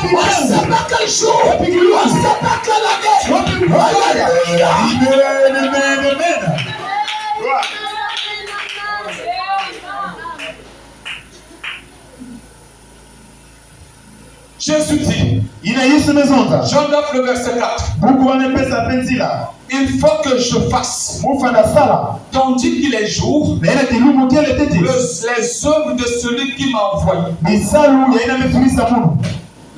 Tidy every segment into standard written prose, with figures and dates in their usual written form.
On ne sait pas quel jour. On ne sait pas quelle année. Alléluia. Amen. Jésus dit, Jean 9 le verset 4. Il faut que je fasse, tandis qu'il est jour, les œuvres de celui qui m'a envoyé.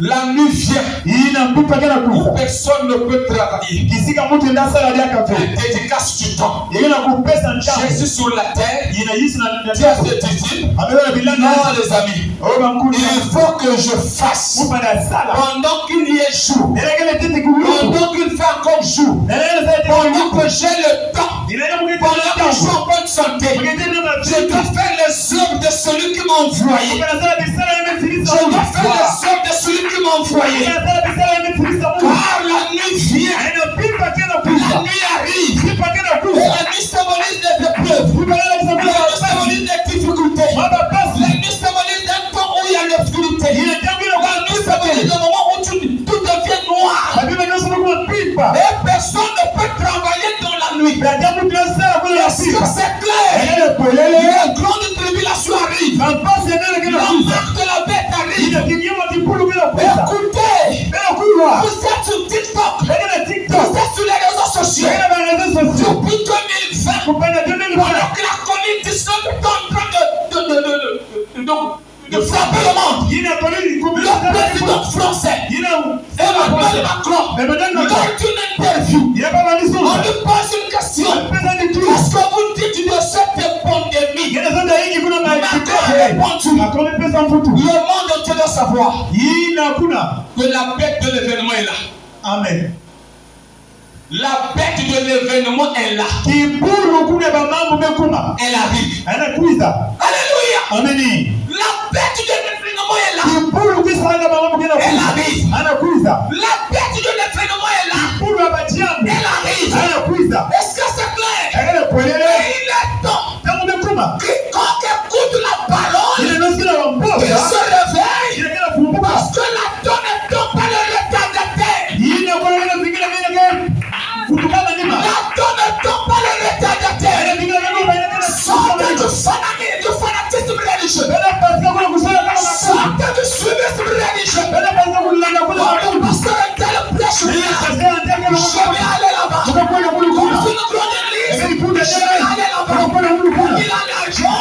La nuit vient où personne ne peut travailler. Dédicace du temps. Jésus sur la terre, dit à ses disciples, non les amis, il faut que je fasse pendant qu'il y ait jour, pendant qu'il fait encore jour, pendant que j'ai le temps, pendant que je suis en bonne santé. Je dois faire les œuvres de celui qui m'a envoyé. Je dois faire les œuvres de celui qui m'a envoyé. Car la nuit vient, la nuit arrive, et la nuit symbolise des épreuves, la nuit symbolise des difficultés, la nuit symbolise un temps où il y a l'obscurité, la nuit symbolise un moment où tout devient noir, et personne ne peut travailler dans la nuit. Est-ce que c'est clair? La grande tribulation arrive, la marque de la bête arrive. Écoutez, vous êtes sur TikTok, vous êtes sur les réseaux sociaux. Depuis 2020, pendant que la COVID-19 est en train de frapper le monde, le président français, Emmanuel Macron, lors d'une interview, on lui pose une question. Qu'est-ce que vous dites de cette pandémie? Le monde entier doit savoir que la bête de l'événement est là. Amen. La bête de l'événement est là. Elle arrive. Alléluia. Amen. La bête de l'événement est là. Elle arrive. La bête de l'événement est là. Elle arrive. Est-ce que c'est clair? Et il est temps. Quiconque écoute la parole, il se réveille. Parce que la donne est tombée par le retardataire. La donne est tombée par le retardataire. Sortez du fanatisme religieux. Sortez du suivisme religieux. Le pasteur est tel prêche. Je vais aller là-bas. Comme une grande église. Je vais aller là-bas. Il a l'argent.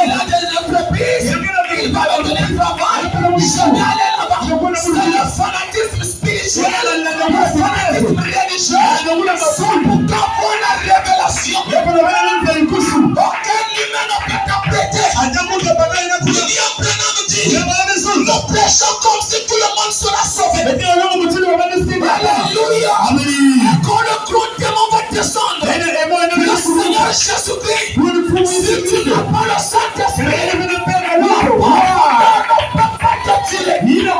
Il a des entreprises. Il va me donner du travail. Je vais aller là-bas. C'est le fanatisme spirituel. Le fanatisme religieux. C'est pour avoir la révélation. Aucun humain ne peut t'apprêter. William Branham dit, nous prêchons comme si tout le monde sera sauvé. Alléluia. Et quand le gros démon va descendre, le Seigneur Jésus-Christ, si tu n'as pas le Saint-Esprit, la profondeur ne peut pas te tirer. La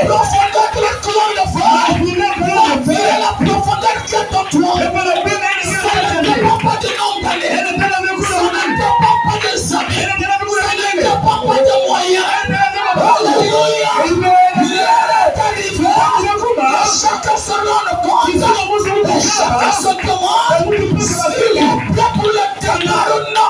profondeur de la gloire de Dieu, la profondeur qui est en toi, ça ne dépend pas du nombre d'années, ça ne dépend pas des amis, ça ne dépend pas des moyens. Alléluia. L'heure est arrivée. Chacun se rend compte. Et chacun se demande s'il est prêt pour l'éternel ou non.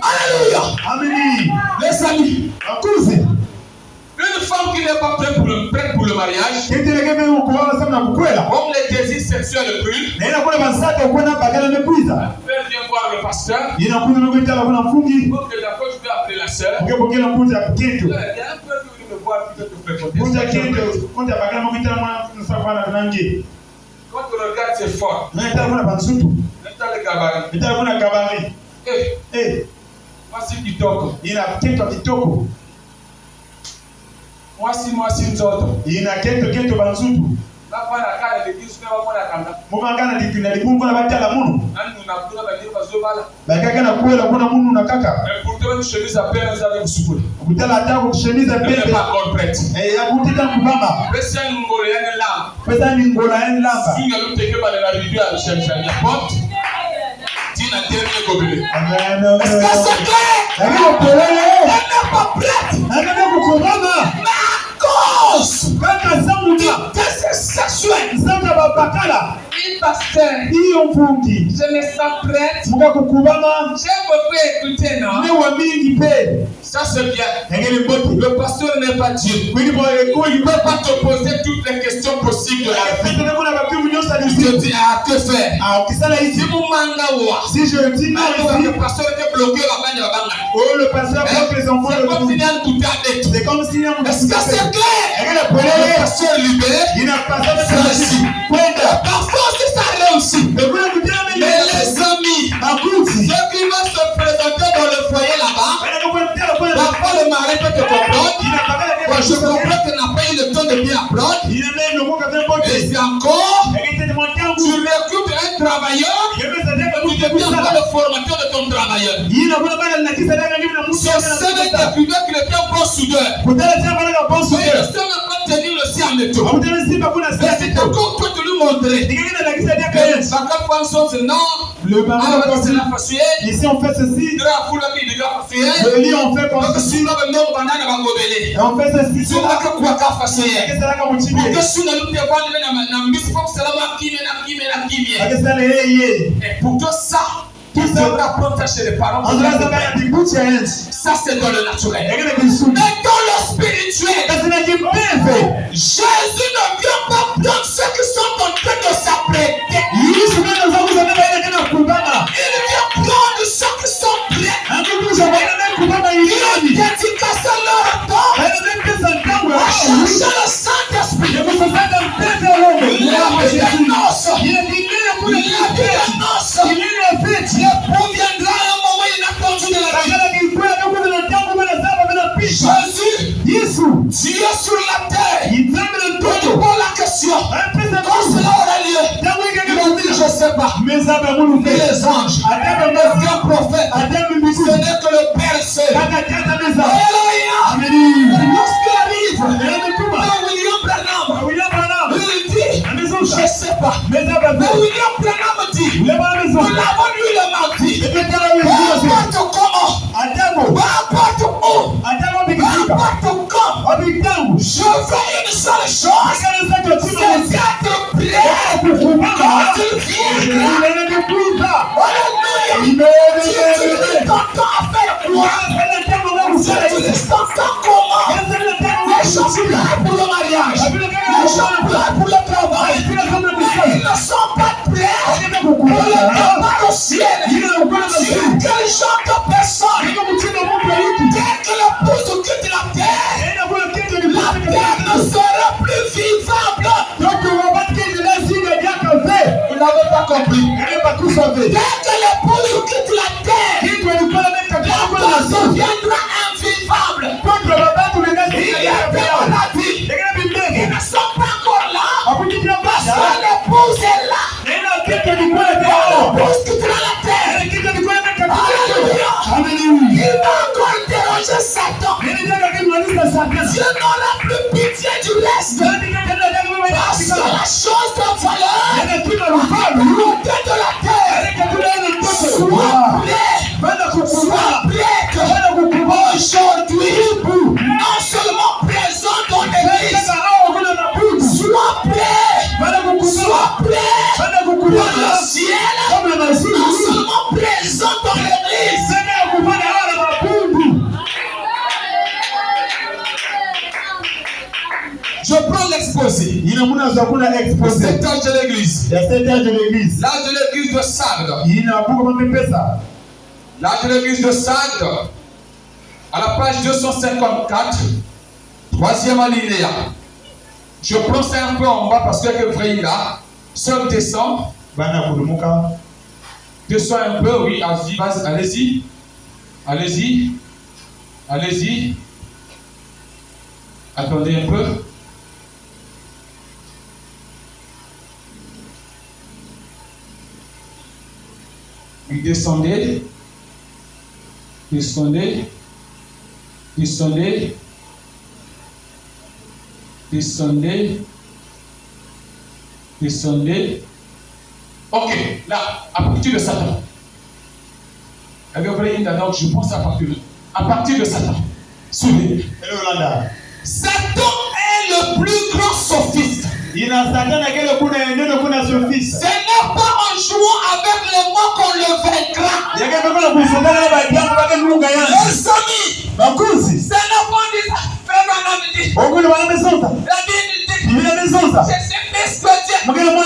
Alléluia. Amen. Les amis, une femme qui n'est pas prête pour le mariage, comme les désirs sexuels brûlent, elle vient voir le pasteur. Ok, d'accord, je vais appeler la sœur. Il y a un peu qui me voit qui peut te fréquenter. Quand tu regardes, c'est fort. Maintenant, le gabarit. Voici kitoko. Voici nzoto. Chemise à peine, vous allez vous souffler. Elle n'est pas encore prête. Mais c'est un ngolo, il y a une lampe. Si vous avez la porte, n'a dernier gobelet. Amen. Est-ce que c'est clair? Elle n'est pas prête. Mais à cause d'intérêt sexuel. Oui, pasteur. Je me sens prête. J'ai beaucoup écouté, non? Ça c'est bien. Le pasteur n'est pas Dieu. Il ne peut pas te poser toutes les questions possibles de la vie. Il te dit, que faire? Si je dis non, le pasteur était bloqué là-bas. le pasteur bloque les enfants. C'est comme s'il y a un coup d'arrêt. C'est comme s'il y a un coup Est-ce que c'est clair? Le pasteur libéré. Il n'a pas ça. Parfois aussi ça réussit. Mais les amis, ceux qui vont se présenter dans le foyer là-bas, parfois le mari peut te comprendre. Je comprends que tu n'as pas eu le temps de bien apprendre. Et c'est encore, tu recrutes un travailleur, tu deviens pas le formateur de ton travailleur. C'est le député qui était un bon soudeur. Mais il ne sait même pas tenir le sien en métaux. Mais c'est encore toi de lui montrer. Chacun pense non. Le mari ici on fait ceci. Le lit on fait comme ceci. On fait ceci. Pour tout ça, tout ça apprendre chez les parents. Ça c'est dans le naturel. Mais dans le spirituel, Jésus ne vient pas prendre ceux qui sont en train de s'apprêter. Il vient prendre ceux qui sont prêts. Il dédicace leur temps. À chercher le Saint-Esprit. Il a mis des noces. L'époux viendra un moment inattendu de la vie. Jésus, Dieu sur la terre, il pose la question. Quand cela aura lieu, il a dit, je ne sais pas. Mais les anges, les prophètes, ce n'est que le Père seul. Lorsqu'il arrive, William Branham, il dit, je ne sais pas. Mais William Branham dit, nous l'avons lu le mardi. Peu importe comment, peu importe où, peu importe quand, je veux une seule chose, c'est d'être prêt quand il viendra. Alléluia. Tu utilises ton temps à faire quoi? Tu utilises ton temps comment? Les gens prêts pour le mariage, les gens prêts pour le travail, mais ils ne sont pas prêts pour le départ au ciel. Tu es quel genre de personne? Dès que l'épouse quitte la terre ne sera plus vivable. Vous n'avez pas compris. Dès que l'épouse quitte la terre, la personne deviendra invivable. Il y a des maladies. Ils ne sont pas encore là. Parce que l'épouse est là. L'épouse quittera la terre. Alléluia. Il va encore déranger Satan. Dieu n'aura plus pitié du reste. Parce que la chose de valeur, l'autel de la terre, soit prête aujourd'hui, non seulement présent dans l'église, soit prêt pour le ciel, non seulement présent dans l'église. Je prends l'exposé. Cet âge de l'église. L'âge de l'église de Sardes. L'âge de l'église de Sardes. À la page 254, troisième alinéa. Je prends ça un peu en bas parce que le frère là. Seul descend. Descend un peu, oui. Allez-y. Allez-y. Allez-y. Attendez un peu. Descendez. Descendez. Descendez. Descendez. Descendez. Ok, là, à partir de Satan. Donc je pense à partir de Satan. Suivez. Satan est le plus grand sophiste. Ce n'est pas en jouant avec les mots qu'on le vaincra. Les amis, c'est la bonne c'est